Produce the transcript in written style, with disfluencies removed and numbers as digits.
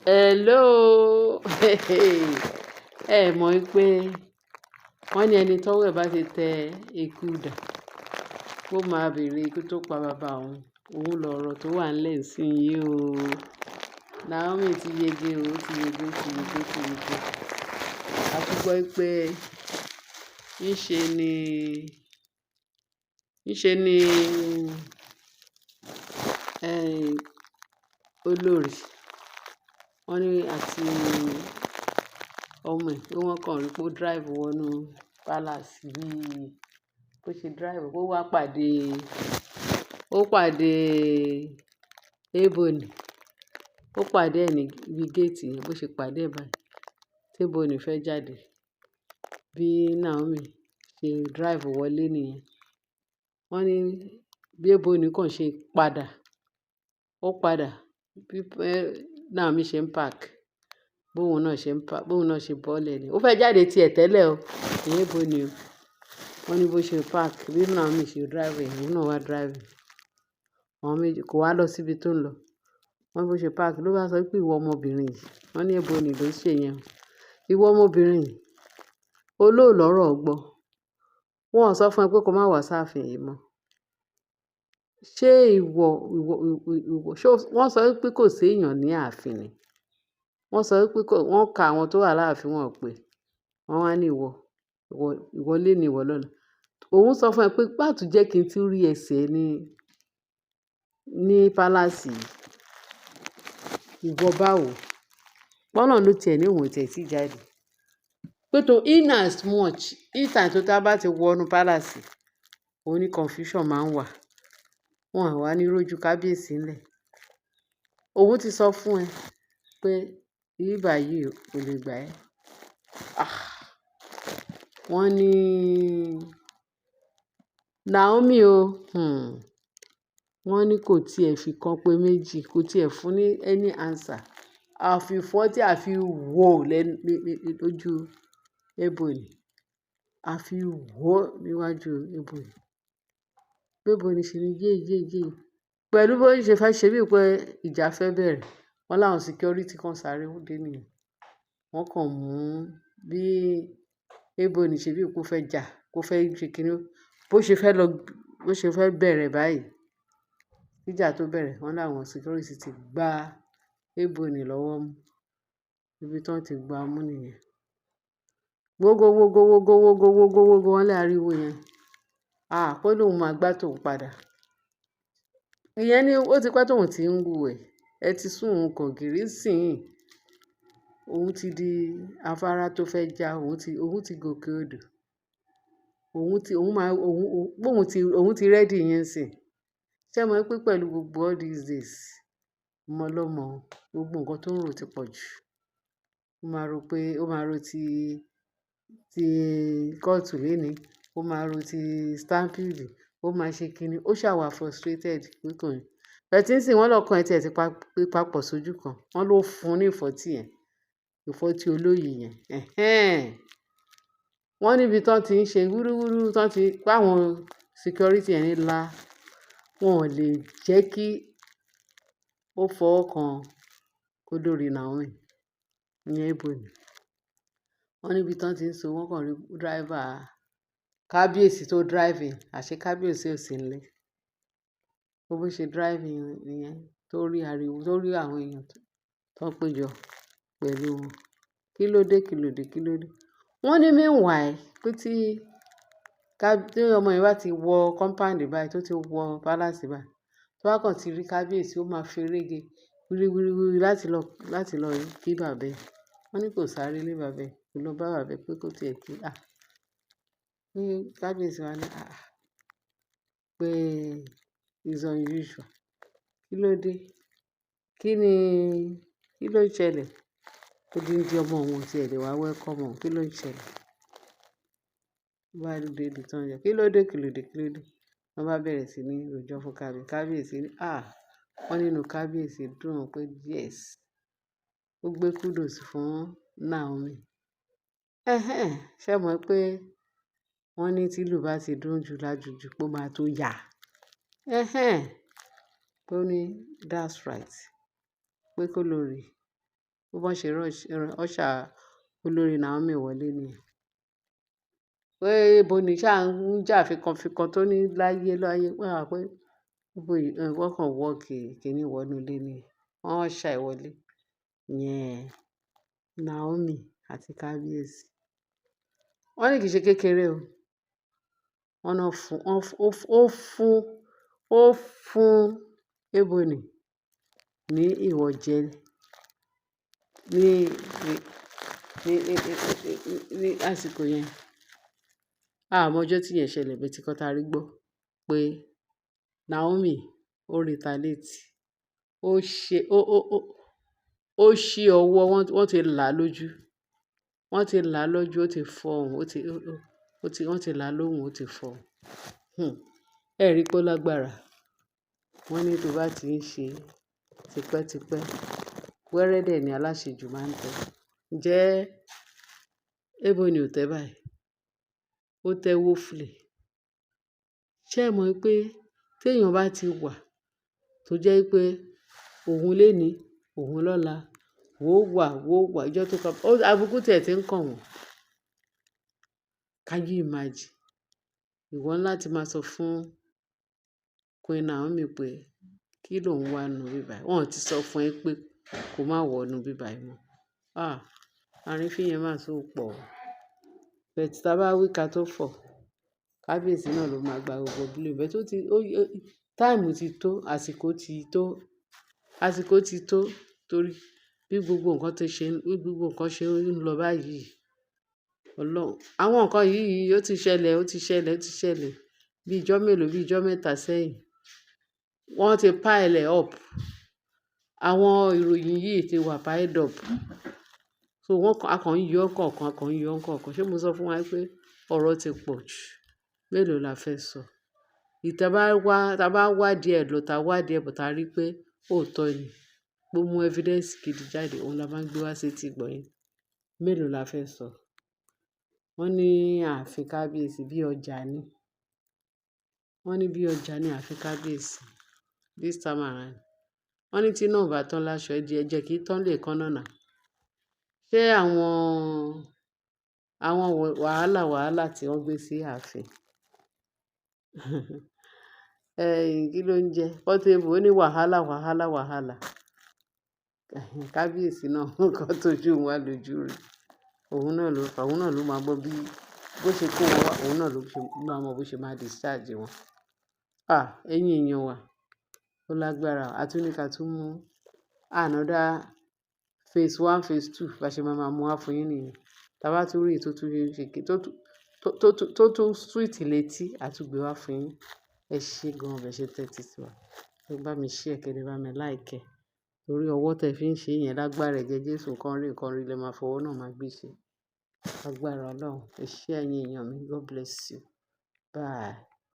Hello. Ẹ mọ̀ pé wọ́n ní ẹni tọ́wọ́ ẹ̀ bá ti tẹ eku dà, ó máa bèrè ikú tó pa bàbá òun. Òun lọ̀rọ̀ tó wà nílẹ̀ nísìnyí o. Naomi ti yege o, ó ti yege, ó ti yege, ó ti yege. A tún gbọ́ pé ńṣe ni eh, olórí wọ́n ní àti ọmọ ẹ̀ pé wọ́n kàn rí pé ó drive wọnú palace bíi bó ṣe drive ó wá pàdé Ebony, ó pàdé ẹ̀ níbi géètì yẹn bó ṣe pàdé ẹ̀ báyìí tí Ebony fẹ́ jáde bí Naomi ṣe drive wọlé nìyẹn. Wọ́n ní bí Ebony kàn ṣe padà bí Naomi ṣe ń park bóun náà ṣe bọ́lẹ̀ ni ó fẹ́ jáde tiẹ̀ tẹ́lẹ̀ o ìyẹn Ebony o. Wọ́n ní bó ṣe park bí Naomi ṣe drive ẹ̀ òun náà wá drive àwọn méjì kò wá lọ síbi tó ń lọ. Wọ́n ní bó ṣe park ló bá sọ pé ìwọ ọmọbìnrin yìí wọ́n ní Ebony ló ṣe yẹn o. Ìwọ ọmọbìnrin yìí olóòlọ́rọ̀ gbọ́ wọn ò sọ fún ẹ pé kó má wá sáàfin yìí mọ́. Ṣé wọ́n sọ pé kò sí èèyàn ní ààfin ni? Wọ́n sọ pé wọ́n ka àwọn tó wà láàfin wọn pé wọ́n wá ní ìwọ léni ìwọ lọ́la. Òun sọ fún ẹ pé má tún jẹ́ kí n tún rí ẹsẹ̀ ní palace yìí. Ìwọ báwo? Pọ́nlọ́run ló tiẹ̀ ní òun ò tiẹ̀ tí jáde. Pé tó in as much each time tó tá bá ti wọnú palace òun ní confusion máa ń wà. Wọn àwa ní rójú kábíyèsí ńlẹ̀. Òun ti sọ fún ẹ pé ibi báyìí ò lè gbà ẹ́. Wọ́n ní Naomi o, wọ́n ní kò tiẹ̀ fi kan pé méjì, kò tiẹ̀ fún ní any answer. Àfìfọ́ tí a fi wò lójú Ebony, a fi wò níwájú Ebony. Bí Ebony ṣe ní yé. Pẹ̀lú bó ṣe fẹ́ ṣe bíi pé ìjà fẹ́ bẹ̀rẹ̀, wọ́n láwọn security kan sáré dé nìyẹn. Wọ́n kàn mú bí Ebony ṣe bíi kó fẹ́ jà, kó fẹ́ ṣe kíni bó ṣe fẹ́ bẹ̀rẹ̀ báyìí. Ìjà tó bẹ̀rẹ̀ wọ́n láwọn security ti gba Ebony lọ́wọ́ mú. Ibi tí wọ́n ti gba mú nìyẹn. Wógó wọ́n lé ariwo yẹn. Pé lóun máa gbá tòun padà. Ìyẹn ni ó ti pẹ́ tóun ti ń wù ẹ́. Ẹ ti sún òun kàn gìrì sìn. Òun ti di afárá tó fẹ́ já, òun ti gòkè odò. Òun ti ready yẹn sìn. Ṣé ẹ mọ̀ pé pẹ̀lú gbogbo all these days, ọmọ ọlọ́mọ gbogbo nǹkan tó ń rò ti pọ̀ jù. Ó máa rò ti kóòtù lénìí, ó máa rò ti stampede, ó máa ṣe kíni, ó ṣàwà frustrated nìkan. Bẹ̀tí nsìn wọ́n lọ́kàn ẹ̀ ti papọ̀ sójú kan. Wọ́n ló fún ní ìfọ́tí yẹn, ìfọ́tí olóyè yẹn. Wọ́n níbi tí wọ́n ti ń ṣe wúrúwúrú tí wọ́n ti pa àwọn security yẹn ńlá, wọn ò lè jẹ́ kí ó fọwọ́ kan olórí Naomi, ìyẹn Ebony. Wọ́n níbi tí wọ́n ti ń so wọ́n kàn rí driver kábíyèsí tó driving, àṣé kábíyèsí ò sí nílé. Bó ṣe driving nìyẹn tó rí ariwo, tó rí àwọn èèyàn tó ń péjọ pẹ̀lú wọn. Kí ló dé? Wọ́n ní meanwhile pé tí ọmọ yẹn bá ti wọ compound báyìí tó ti wọ palace báyìí, tó bá kàn ti rí kábíyèsí ó máa ferege wíríwírí láti lọ kí bàbá ẹ̀. Wọ́n ní kò sáré lé bàbá ẹ̀, kò lọ bá bàbá ẹ̀ pé kó tiẹ̀ kí. Ní kábíyèsí wa ní pé is unusual. Kí ló dé? Kí ló ń ṣẹlẹ̀? Odindi ọmọ òun ti ẹ̀ lè wá welcome òun. Kí ló ń ṣẹlẹ̀? Wá dé ibi tí wọ́n yẹ. Kí ló dé? Wọ́n bá bẹ̀rẹ̀ sí ní rojọ́ fún kábíyèsí ní wọ́n nínú kábíyèsí dùn pé yes, ó gbé kudos fún Naomi. Ṣé ẹ mọ̀ pé wọ́n ní tí ìlú bá ti dùn jù lájùjù pé ó máa tó yà. Ó ní that's right pé kó lórí bó bọ́n ṣe usher olórí Naomi wọlé nìyẹn. Pé ibo ni ṣáà ń jà fikànfikàn tó ní láyé pé ibo wọ́n kàn wọ́ọ̀kì kínní wọnú ilé nìyẹn. Wọ́n usher ẹ̀ wọlé. Ìyẹn Naomi àti kábíyèsí. Wọ́n ní kì í ṣe kékeré o. Wọ́n náà ó fún Ebony ní ìwọ̀jẹ ní àsìkò yẹn. A mọ ọjọ́ tí yẹn ṣẹlẹ̀ bẹ́ẹ̀ tí kan tá rí gbọ́ pé Naomi ó retaliate. Ó ṣí ọwọ́, wọ́n ti là á lójú. Wọ́n ti là á lójú, ó ti fọhùn, wọ́n ti là á lóhùn, ó ti fọhùn. Ẹ rí i pé ó lágbára. Wọ́n ní tó bá ti ń ṣe tipẹ́tipẹ́, wẹ́rẹ́ dẹ̀ ni aláṣejù máa ń tẹ́. Ǹjẹ́ Ebony ò tẹ́ báyìí? Ó tẹ́ woefully. Ṣé ẹ mọ̀ pé téèyàn bá ti wà tó jẹ́ pé òun léni, òun lọ́la, wò wà, ìjọ́ tó kàn, àbùkù tiẹ̀ ti ń kàn wọ́n. Can you imagine? Ìwọ ní láti máa sọ fún Queen Naomi pé kí ló ń wá nínú ibí báyìí. Wọ́n ti sọ fún ẹ pé kó má wọ inú ibí báyìí mọ́. Àrífín yẹn máa tún pọ̀ o. But tá bá wí ká tó fọ̀, kábíyèsí náà ló máa gba gbogbo blame. But táìmù ti tó, àsìkò ti tó torí bí gbogbo nǹkan ṣe ń lọ báyìí. Ọlọ́run, àwọn nǹkan yìí ó ti ṣẹlẹ̀ bí ijọ́ mélòó, bí ijọ́ mẹ́ta sẹ́yìn. Wọ́n ti pile up. Àwọn ìròyìn yìí ti wà piled up. So a kàn ń yọ kọ̀ọ̀kan. Ṣé mo sọ fún wa pé ọ̀rọ̀ ti pọ̀ jù? Mélòó la fẹ́ sọ? Tá bá wádìí ẹ̀ lọ, tá wádìí ẹ̀ bọ̀ tá rí pé òótọ́ ni, pé ó mú evidence gidi jáde, òun la máa ń gbé wá sétí ìgbọ́ yín. Mélòó la fẹ́ sọ? Wọ́n ní ààfin kábíyèsí bí ọjà ni. Wọ́n ní bí ọjà ni ààfin kábíyèsí this time around. Wọ́n ní tí iná ò bá tán láṣọ ẹ̀jẹ̀ kì í tán lè kán náà. Ṣé àwọn wàhálà tí wọ́n gbé sí ààfin? Kí ló ń jẹ́? Portable ó ní wàhálà. Kábíyèsí náà nǹkan tójú wà lójú rẹ̀. Òun náà ló máa mọ bó ṣe kó wọn wá, òun náà ló máa mọ bó ṣe máa discharge wọn. Ẹ̀yin èèyàn wa, ó lágbára. A tún ní ká tún mú another phase 1, phase 2 bá ṣe máa mú wá fún yín nìyẹn. Tá bá tún rí tó tún sweet létí, a tún gbé wá fún yín. Ẹ ṣé gan-an bẹ́ẹ̀ ṣe tẹ́tí sí wa. Ẹ bá mi share, kẹ́ dẹ̀ bá mi like ẹ̀. Torí ọwọ́ tẹ fi ń ṣe yẹn lágbára ẹ̀jẹ̀ Jésù, nǹkan rí lẹ máa fọwọ́ náà máa gbé ṣe. Lágbára Ọlọ́run. Ẹ ṣé ẹ̀yin èèyàn mi. God bless you. Bye.